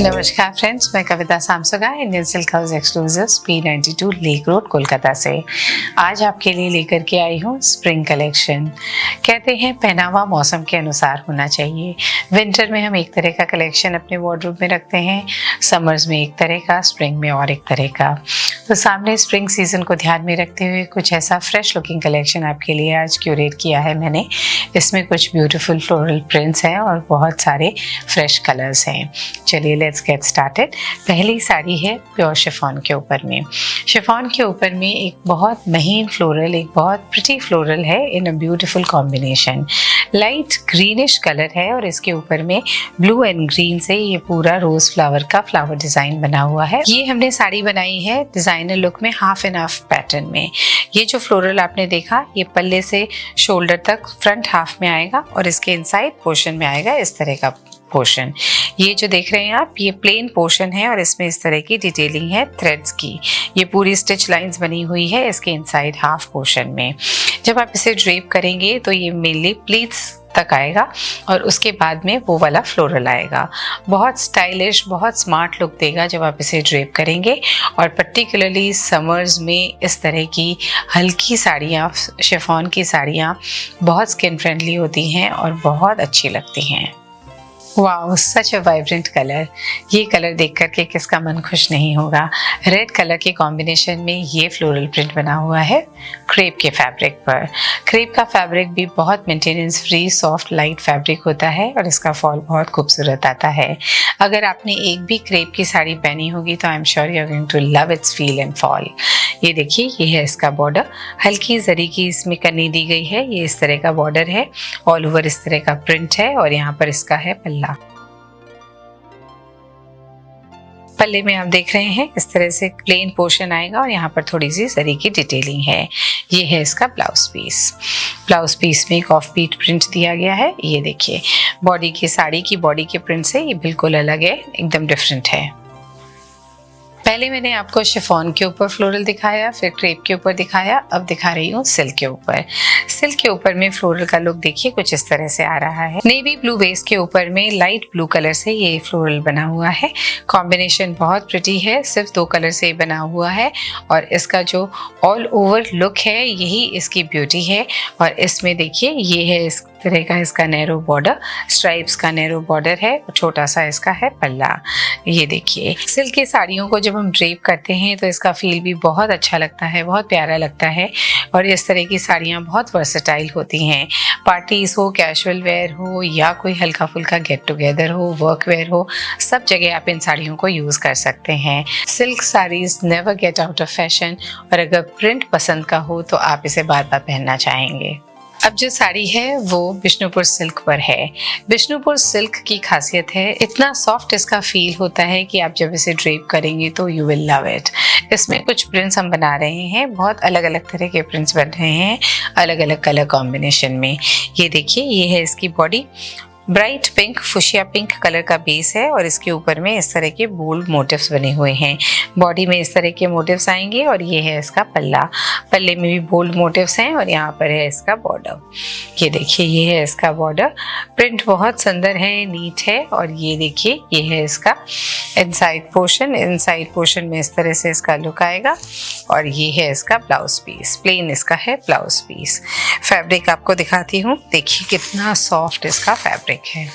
नमस्कार फ्रेंड्स, मैं Kavita Samsaga Indian silk house exclusives P92 lake road Kolkata से आज आपके लिए लेकर के आई हूँ स्प्रिंग कलेक्शन। कहते हैं पहनावा मौसम के अनुसार होना चाहिए। विंटर में हम एक तरह का कलेक्शन अपने वार्डरोब में रखते हैं, समर्स में एक तरह का, स्प्रिंग में और एक तरह का। तो सामने स्प्रिंग सीजन को ध्यान में रखते हुए कुछ ऐसा फ्रेश लुकिंग कलेक्शन आपके लिए आज क्यूरेट किया है मैंने। इसमें कुछ ब्यूटीफुल फ्लोरल प्रिंट्स हैं और बहुत सारे फ्रेश कलर्स हैं। चलिए लेट्स गेट स्टार्टेड। पहली साड़ी है प्योर शिफॉन के ऊपर में। शिफॉन के ऊपर में एक बहुत महीन फ्लोरल, एक बहुत प्रिटी फ्लोरल है in a beautiful combination. Light greenish colour है और इसके ऊपर में ब्लू एंड ग्रीन से ये पूरा रोज फ्लावर का फ्लावर डिजाइन बना हुआ है। ये हमने साड़ी बनाई है डिजाइनर लुक में, हाफ एंड हाफ पैटर्न में। ये जो फ्लोरल आपने देखा ये पल्ले से शोल्डर तक फ्रंट हाफ में आएगा और इसके इनसाइड पोर्शन में आएगा इस तरह का पोर्शन। ये जो देख रहे हैं आप, ये प्लेन पोर्शन है और इसमें इस तरह की डिटेलिंग है थ्रेड्स की। ये पूरी स्टिच लाइंस बनी हुई है इसके इनसाइड हाफ पोर्शन में। जब आप इसे ड्रेप करेंगे तो ये मेनली प्लीट्स तक आएगा और उसके बाद में वो वाला फ्लोरल आएगा। बहुत स्टाइलिश, बहुत स्मार्ट लुक देगा जब आप इसे ड्रेप करेंगे। और पर्टिकुलरली समर्स में इस तरह की हल्की साड़ियाँ, शिफॉन की साड़ियाँ बहुत स्किन फ्रेंडली होती हैं और बहुत अच्छी लगती हैं। वाओ, सच अ वाइब्रेंट कलर। ये कलर देख करके किसका मन खुश नहीं होगा। रेड कलर के कॉम्बिनेशन में ये फ्लोरल प्रिंट बना हुआ है क्रेप के फैब्रिक पर। क्रेप का फैब्रिक भी बहुत maintenance free, soft, light fabric होता है और इसका फॉल बहुत खूबसूरत आता है। अगर आपने एक भी क्रेप की साड़ी पहनी होगी तो I am sure you are going to love its feel and fall. ये देखिए, ये है इसका बॉर्डर। हल्की जरी की इसमें कनी दी गई है। ये इस तरह का बॉर्डर है, ऑल ओवर इस तरह का प्रिंट है और यहाँ पर इसका है पल्ला। पल्ले में आप देख रहे हैं इस तरह से प्लेन पोर्शन आएगा और यहाँ पर थोड़ी सी जरी की डिटेलिंग है। ये है इसका ब्लाउज पीस। ब्लाउज पीस में एक ऑफ बीट प्रिंट दिया गया है। ये देखिए, बॉडी की, साड़ी की बॉडी के प्रिंट से ये बिल्कुल अलग है, एकदम डिफरेंट है। पहले मैंने आपको शिफॉन के ऊपर फ्लोरल दिखाया, फिर क्रेप के ऊपर दिखाया, अब दिखा रही हूँ सिल्क के ऊपर। सिल्क के ऊपर में फ्लोरल का लुक देखिए कुछ इस तरह से आ रहा है। नेवी ब्लू बेस के ऊपर में लाइट ब्लू कलर से ये फ्लोरल बना हुआ है। कॉम्बिनेशन बहुत प्रिटी है, सिर्फ 2 कलर से बना हुआ है और इसका जो ऑल ओवर लुक है यही इसकी ब्यूटी है। और इसमें देखिए, ये है इस तरह का इसका नैरो बॉर्डर, स्ट्राइप्स का नैरो बॉर्डर है और छोटा सा इसका है पल्ला। ये देखिए, सिल्क की साड़ियों को जब हम ड्रेप करते हैं तो इसका फील भी बहुत अच्छा लगता है, बहुत प्यारा लगता है। और इस तरह की साड़ियाँ बहुत वर्सेटाइल होती हैं। पार्टीज हो, कैजुअल वेयर हो या कोई हल्का फुल्का गेट टुगेदर हो, वर्क वेयर हो, सब जगह आप इन साड़ियों को यूज़ कर सकते हैं। Silk saris never get out of fashion और अगर प्रिंट पसंद का हो तो आप इसे बार बार पहनना चाहेंगे। अब जो साड़ी है वो बिष्णुपुर सिल्क पर है। बिष्णुपुर सिल्क की खासियत है, इतना सॉफ्ट इसका फील होता है कि आप जब इसे ड्रेप करेंगे तो यू विल लव इट। इसमें कुछ प्रिंट्स हम बना रहे हैं, बहुत अलग अलग तरह के प्रिंट्स बन रहे हैं अलग अलग कलर कॉम्बिनेशन में। ये देखिए, ये है इसकी body. Bright pink, fuchsia pink colour का बेस है और इसके ऊपर में इस तरह के बोल्ड मोटिव्स बने हुए हैं। बॉडी में इस तरह के मोटिव्स आएंगे और ये है इसका पल्ला। पल्ले में भी बोल्ड मोटिव्स हैं और यहाँ पर है इसका बॉर्डर। ये देखिए, ये है इसका बॉर्डर। प्रिंट बहुत सुंदर है, नीट है। और ये देखिए, ये है इसका इनसाइड पोर्शन। इनसाइड पोर्शन में इस तरह से इसका लुक आएगा और ये है इसका ब्लाउज पीस। प्लेन इसका है ब्लाउज पीस। फैब्रिक आपको दिखाती हूँ, देखिए कितना सॉफ्ट इसका फैब्रिक है।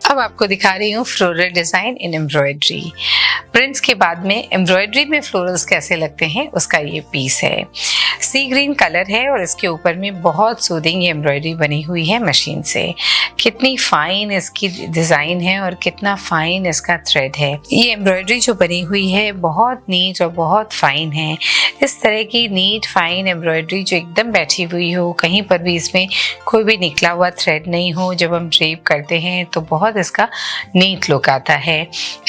अब आपको दिखा रही हूँ फ्लोरल डिजाइन इन एम्ब्रॉयडरी। प्रिंट्स के बाद में एम्ब्रॉयडरी में फ्लोरल्स कैसे लगते हैं उसका ये पीस है। सी ग्रीन कलर है और इसके ऊपर में बहुत सूदिंग एम्ब्रॉयडरी बनी हुई है मशीन से। कितनी फाइन इसकी डिज़ाइन है और कितना फाइन इसका थ्रेड है। ये एम्ब्रॉयडरी जो बनी हुई है बहुत नीट और बहुत फाइन है। इस तरह की नीट फाइन एम्ब्रॉयडरी जो एकदम बैठी हुई हो, कहीं पर भी इसमें कोई भी निकला हुआ थ्रेड नहीं हो, जब हम ड्रेप करते हैं तो बहुत इसका नीट लुक आता है।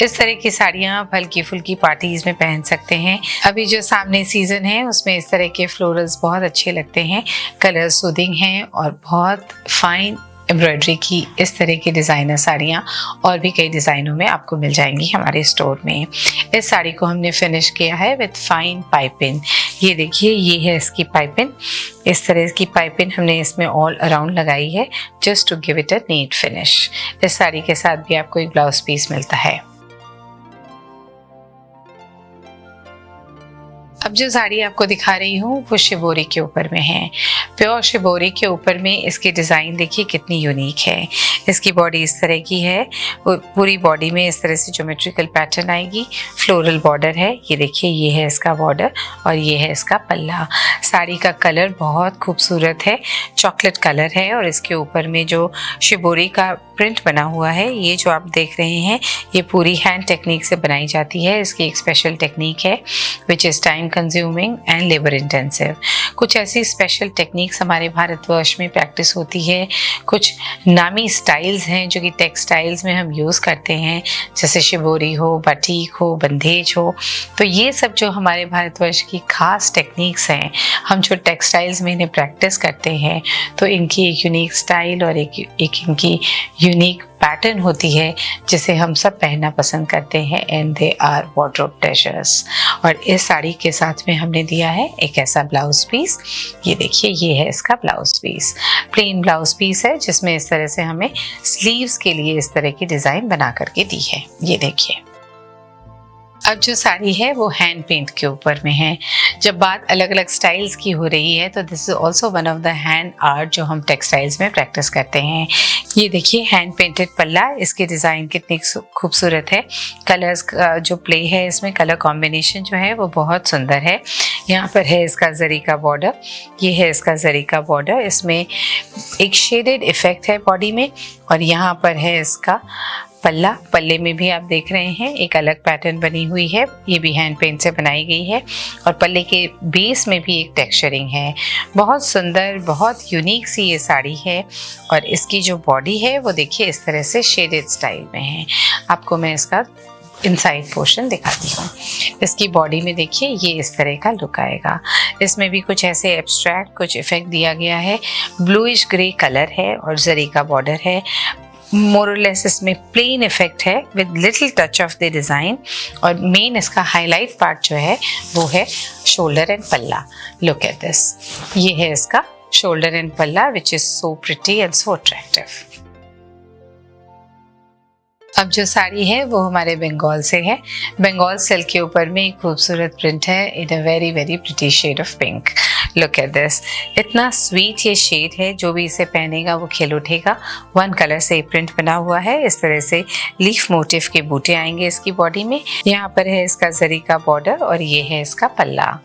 इस तरह की साड़ियाँ आप हल्की फुल्की पार्टीज में पहन सकते हैं। अभी जो सामने सीजन है उसमें इस तरह के फ्लोरल्स बहुत अच्छे लगते हैं। कलर सूदिंग हैं और बहुत फाइन एम्ब्रॉयडरी की इस तरह की डिज़ाइनर साड़ियाँ और भी कई डिज़ाइनों में आपको मिल जाएंगी हमारे स्टोर में। इस साड़ी को हमने फिनिश किया है विथ फाइन पाइपिंग। ये देखिए, ये है इसकी पाइपिंग। इस तरह की पाइपिंग हमने इसमें ऑल अराउंड लगाई है just to give it a neat finish. इस साड़ी के साथ भी आपको एक ब्लाउज पीस मिलता है। अब जो साड़ी आपको दिखा रही हूँ वो शिबोरी के ऊपर में है। प्योर शिबोरी के ऊपर में इसकी डिज़ाइन देखिए कितनी यूनिक है। इसकी बॉडी इस तरह की है, पूरी बॉडी में इस तरह से ज्योमेट्रिकल पैटर्न आएगी। फ्लोरल बॉर्डर है, ये देखिए, ये है इसका बॉर्डर और ये है इसका पल्ला। साड़ी का कलर बहुत खूबसूरत है, चॉकलेट कलर है और इसके ऊपर में जो शिबोरी का प्रिंट बना हुआ है, ये जो आप देख रहे हैं, ये पूरी हैंड टेक्निक से बनाई जाती है। इसकी एक स्पेशल टेक्निक है which is time consuming and labour intensive. कुछ ऐसी स्पेशल टेक्निक्स हमारे भारतवर्ष में प्रैक्टिस होती है। कुछ नामी स्टाइल्स हैं जो कि टेक्सटाइल्स में हम यूज़ करते हैं, जैसे शिबोरी हो, बाटिक हो, बंदेज हो। तो ये सब जो हमारे भारतवर्ष की खास टेक्निक्स हैं, हम जो टेक्सटाइल्स में इन्हें प्रैक्टिस करते हैं, तो इनकी एक यूनिक स्टाइल और एक इनकी यूनिक पैटर्न होती है जिसे हम सब पहनना पसंद करते हैं and they are wardrobe treasures. और इस साड़ी के साथ में हमने दिया है एक ऐसा ब्लाउज पीस। ये देखिए, ये है इसका blouse piece. Plain blouse piece है जिसमें इस तरह से हमें स्लीव्स के लिए इस तरह की डिज़ाइन बना करके दी है। ये देखिए, अब जो साड़ी है वो हैंड पेंट के ऊपर में है। जब बात अलग अलग स्टाइल्स की हो रही है तो this is also one of the hand art जो हम टेक्सटाइल्स में प्रैक्टिस करते हैं। ये देखिए, हैंड पेंटेड पल्ला, इसकी डिज़ाइन कितनी खूबसूरत है। कलर्स का जो प्ले है इसमें, कलर कॉम्बिनेशन जो है वो बहुत सुंदर है। यहाँ पर है इसका जरी का बॉर्डर, ये है इसका जरी का बॉर्डर। इसमें एक शेडेड इफेक्ट है बॉडी में और यहाँ पर है इसका पल्ला। पल्ले में भी आप देख रहे हैं एक अलग पैटर्न बनी हुई है, ये भी हैंड पेंट से बनाई गई है। और पल्ले के बेस में भी एक टेक्सचरिंग है। बहुत सुंदर, बहुत यूनिक सी ये साड़ी है। और इसकी जो बॉडी है वो देखिए इस तरह से शेडेड स्टाइल में है। आपको मैं इसका इनसाइड पोर्शन दिखाती हूँ। इसकी बॉडी में देखिए ये इस तरह का लुक आएगा। इसमें भी कुछ ऐसे एब्स्ट्रैक्ट कुछ इफेक्ट दिया गया है। ब्लूइश ग्रे कलर है और जरी का बॉर्डर है। मोर और लेस इसमें प्लेन इफेक्ट है with little touch of the design. और मेन इसका हाईलाइट पार्ट जो है वो है शोल्डर एंड पल्ला। लुक एट दिस, ये है इसका शोल्डर एंड पल्ला which is so pretty and so attractive. अब जो साड़ी है वो हमारे बंगाल से है। बंगाल सिल्क के ऊपर में एक खूबसूरत प्रिंट है in a very very pretty shade of pink. Look at this, इतना स्वीट ये शेड है, जो भी इसे पहनेगा वो खिल उठेगा। वन कलर से प्रिंट बना हुआ है। इस तरह से लीफ मोटिव के बूटे आएंगे इसकी बॉडी में। यहाँ पर है इसका जरी का बॉर्डर और ये है इसका पल्ला।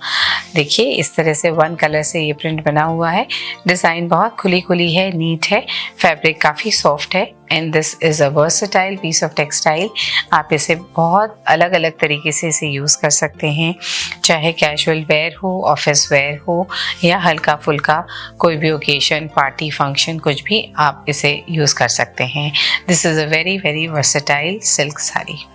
देखिए, इस तरह से वन कलर से ये प्रिंट बना हुआ है। डिज़ाइन बहुत खुली खुली है, नीट है। फैब्रिक काफ़ी सॉफ्ट है and this is a versatile piece of textile. आप इसे बहुत अलग अलग तरीके से इसे यूज़ कर सकते हैं, चाहे कैजुअल वेयर हो, ऑफिस वेयर हो या हल्का फुल्का कोई भी ओकेशन, पार्टी, फंक्शन, कुछ भी आप इसे यूज़ कर सकते हैं। This is a very very versatile silk sari.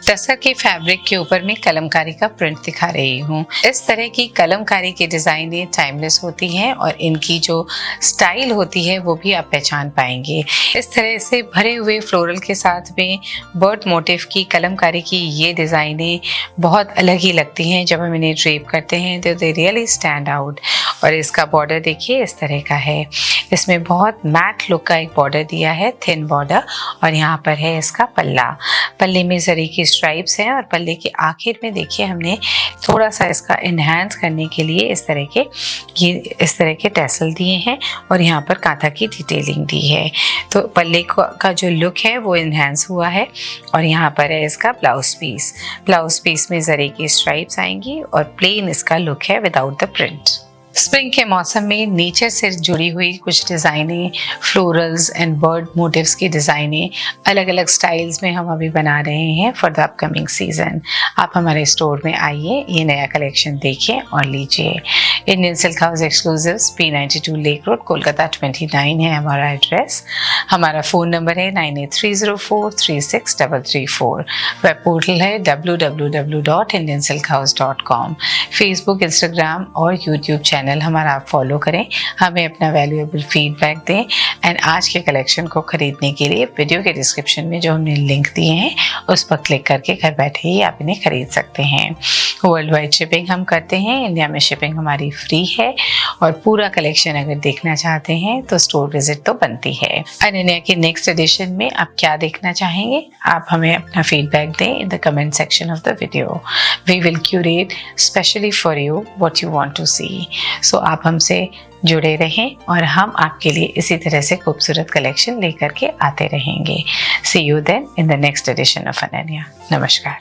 Tussar के फैब्रिक के ऊपर में कलमकारी का प्रिंट दिखा रही हूँ। इस तरह की कलमकारी की डिज़ाइनें टाइमलेस होती हैं और इनकी जो स्टाइल होती है वो भी आप पहचान पाएंगे। इस तरह से भरे हुए फ्लोरल के साथ में बर्ड मोटिव की कलमकारी की ये डिज़ाइनें बहुत अलग ही लगती हैं। जब हम इन्हें ड्रेप करते हैं तो दे रियली स्टैंड आउट। और इसका बॉर्डर देखिए इस तरह का है। इसमें बहुत मैट लुक का एक बॉर्डर दिया है, थिन बॉर्डर। और यहाँ पर है इसका पल्ला। पल्ले में जरी की स्ट्राइप्स हैं और पल्ले के आखिर में देखिए हमने थोड़ा सा इसका इन्हांस करने के लिए इस तरह के टैसल दिए हैं और यहाँ पर कांथा की डिटेलिंग दी है। तो पल्ले का जो लुक है वो इन्हांस हुआ है। और यहाँ पर है इसका ब्लाउज पीस। ब्लाउज पीस में जरी की स्ट्राइप्स आएंगी और प्लेन इसका लुक है विदाउट द प्रिंट। स्प्रिंग के मौसम में नेचर से जुड़ी हुई कुछ डिज़ाइनें, फ्लोरल्स एंड बर्ड मोटिव्स की डिज़ाइनें अलग अलग स्टाइल्स में हम अभी बना रहे हैं फॉर द अपकमिंग सीज़न। आप हमारे स्टोर में आइए, ये नया कलेक्शन देखिए और लीजिए। Indian silk house exclusives, P92 lake road, Kolkata 29 है हमारा एड्रेस। हमारा फ़ोन नंबर है 9830436334। वेब पोर्टल है www.indiansilkhouse.com। फेसबुक, इंस्टाग्राम और यूट्यूब चैनल चैनल हमारा आप फॉलो करें, हमें अपना वैल्यूएबल फीडबैक दें एंड आज के कलेक्शन को खरीदने के लिए वीडियो के डिस्क्रिप्शन में जो हमने लिंक दिए हैं उस पर क्लिक करके घर बैठे ही आप इन्हें खरीद सकते हैं। वर्ल्ड वाइड शिपिंग हम करते हैं, इंडिया में शिपिंग हमारी फ्री है और पूरा कलेक्शन अगर देखना चाहते हैं तो स्टोर विजिट तो बनती है। अनन्या की नेक्स्ट एडिशन में आप क्या देखना चाहेंगे, आप हमें अपना फीडबैक दें in the comment section of the video. We will curate specially for you what you want to see. So आप हमसे जुड़े रहें और हम आपके लिए इसी तरह से खूबसूरत कलेक्शन लेकर के आते रहेंगे। See you then in the next edition of Ananya. नमस्कार।